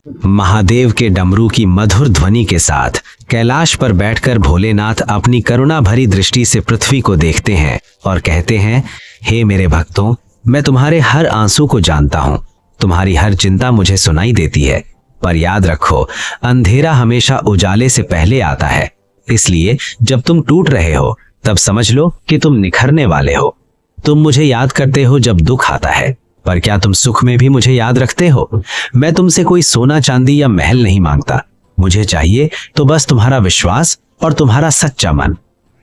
महादेव के डमरू की मधुर ध्वनि के साथ कैलाश पर बैठकर भोलेनाथ अपनी करुणा भरी दृष्टि से पृथ्वी को देखते हैं और कहते हैं, हे मेरे भक्तों, मैं तुम्हारे हर आंसू को जानता हूँ, तुम्हारी हर चिंता मुझे सुनाई देती है। पर याद रखो, अंधेरा हमेशा उजाले से पहले आता है। इसलिए जब तुम टूट रहे हो तब समझ लो कि तुम निखरने वाले हो। तुम मुझे याद करते हो जब दुख आता है, पर क्या तुम सुख में भी मुझे याद रखते हो? मैं तुमसे कोई सोना चांदी या महल नहीं मांगता। मुझे चाहिए तो बस तुम्हारा विश्वास और तुम्हारा सच्चा मन।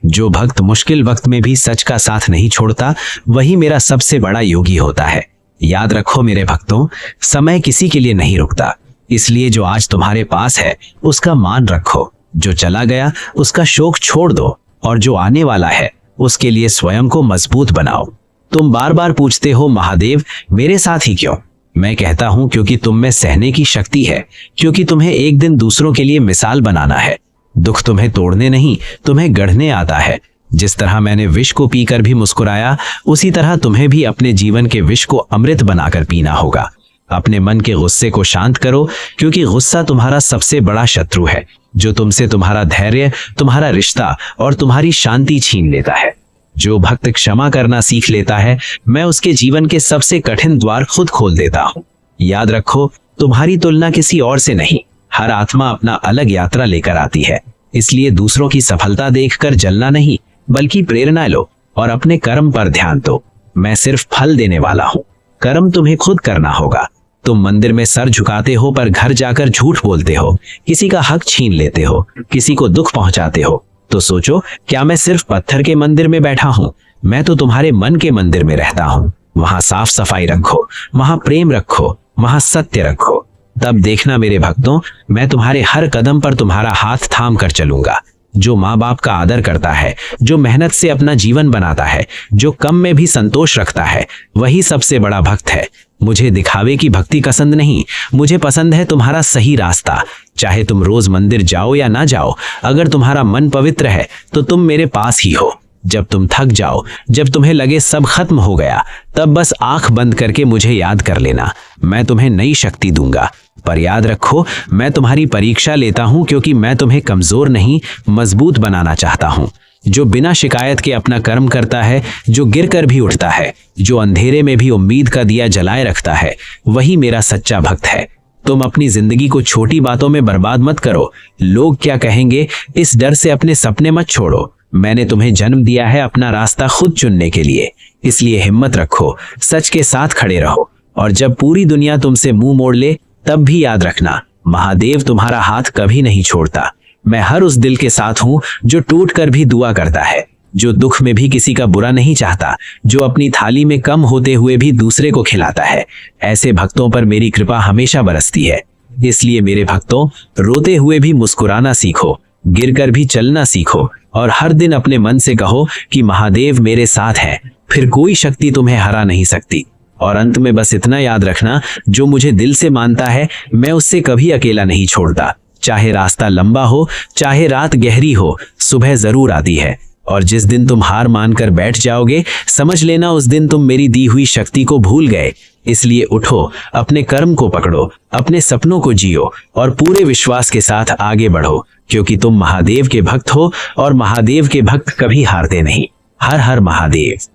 जो भक्त मुश्किल वक्त में भी सच का साथ नहीं छोड़ता, वही मेरा सबसे बड़ा योगी होता है। याद रखो मेरे भक्तों, समय किसी के लिए नहीं रुकता। इसलिए जो आज तुम्हारे पास है उसका मान रखो, जो चला गया उसका शोक छोड़ दो, और जो आने वाला है उसके लिए स्वयं को मजबूत बनाओ। तुम बार बार पूछते हो, महादेव मेरे साथ ही क्यों? मैं कहता हूं, क्योंकि तुम में सहने की शक्ति है, क्योंकि तुम्हें एक दिन दूसरों के लिए मिसाल बनाना है। दुख तुम्हें तोड़ने नहीं, तुम्हें गढ़ने आता है। जिस तरह मैंने विष को पीकर भी मुस्कुराया, उसी तरह तुम्हें भी अपने जीवन के विष को अमृत बनाकर पीना होगा। अपने मन के गुस्से को शांत करो, क्योंकि गुस्सा तुम्हारा सबसे बड़ा शत्रु है, जो तुमसे तुम्हारा धैर्य, तुम्हारा रिश्ता और तुम्हारी शांति छीन लेता है। जो भक्त क्षमा करना सीख लेता है, मैं उसके जीवन के सबसे कठिन द्वार खुद खोल देता हूँ। याद रखो, तुम्हारी तुलना किसी और से नहीं, हर आत्मा अपना अलग यात्रा लेकर आती है। इसलिए दूसरों की सफलता देखकर जलना नहीं, बल्कि प्रेरणा लो और अपने कर्म पर ध्यान दो। मैं सिर्फ फल देने वाला हूँ, कर्म तुम्हें खुद करना होगा। तुम मंदिर में सर झुकाते हो, पर घर जाकर झूठ बोलते हो, किसी का हक छीन लेते हो, किसी को दुख पहुंचाते हो। तो सोचो, क्या मैं सिर्फ पत्थर के मंदिर में बैठा हूँ? मैं तो तुम्हारे मन के मंदिर में रहता हूँ। वहां साफ सफाई रखो, वहां प्रेम रखो, वहां सत्य रखो। तब देखना मेरे भक्तों, मैं तुम्हारे हर कदम पर तुम्हारा हाथ थाम कर चलूंगा। जो माँ बाप का आदर करता है, जो मेहनत से अपना जीवन बनाता है, जो कम में भी संतोष रखता है, वही सबसे बड़ा भक्त है। मुझे दिखावे की भक्ति पसंद नहीं, मुझे पसंद है तुम्हारा सही रास्ता। चाहे तुम रोज मंदिर जाओ या ना जाओ, अगर तुम्हारा मन पवित्र है तो तुम मेरे पास ही हो। जब तुम थक जाओ, जब तुम्हें लगे सब खत्म हो गया, तब बस आंख बंद करके मुझे याद कर लेना। मैं तुम्हें नई शक्ति दूंगा। पर याद रखो, मैं तुम्हारी परीक्षा लेता हूं, क्योंकि मैं तुम्हें कमजोर नहीं, मजबूत बनाना चाहता हूं। जो बिना शिकायत के अपना कर्म करता है, जो गिरकर भी उठता है, जो अंधेरे में भी उम्मीद का दिया जलाए रखता है, वही मेरा सच्चा भक्त है। तुम अपनी जिंदगी को छोटी बातों में बर्बाद मत करो। लोग क्या कहेंगे, इस डर से अपने सपने मत छोड़ो। मैंने तुम्हें जन्म दिया है अपना रास्ता खुद चुनने के लिए। इसलिए हिम्मत रखो, सच के साथ खड़े रहो, और जब पूरी दुनिया तुमसे मुंह मोड़ ले, तब भी याद रखना, महादेव तुम्हारा हाथ कभी नहीं छोड़ता। मैं हर उस दिल के साथ हूं जो टूट कर भी दुआ करता है, जो दुख में भी किसी का बुरा नहीं चाहता, जो अपनी थाली में कम होते हुए भी दूसरे को खिलाता है। ऐसे भक्तों पर मेरी कृपा हमेशा बरसती है। इसलिए मेरे भक्तों, रोते हुए भी मुस्कुराना सीखो, गिरकर भी चलना सीखो, और हर दिन अपने मन से कहो कि महादेव मेरे साथ है, फिर कोई शक्ति तुम्हें हरा नहीं सकती। और अंत में बस इतना याद रखना, जो मुझे दिल से मानता है, मैं उससे कभी अकेला नहीं छोड़ता। चाहे रास्ता लंबा हो, चाहे रात गहरी हो, सुबह जरूर आती है। और जिस दिन तुम हार मानकर बैठ जाओगे, समझ लेना उस दिन तुम मेरी दी हुई शक्ति को भूल गए। इसलिए उठो, अपने कर्म को पकड़ो, अपने सपनों को जियो, और पूरे विश्वास के साथ आगे बढ़ो, क्योंकि तुम महादेव के भक्त हो, और महादेव के भक्त कभी हारते नहीं। हर हर महादेव।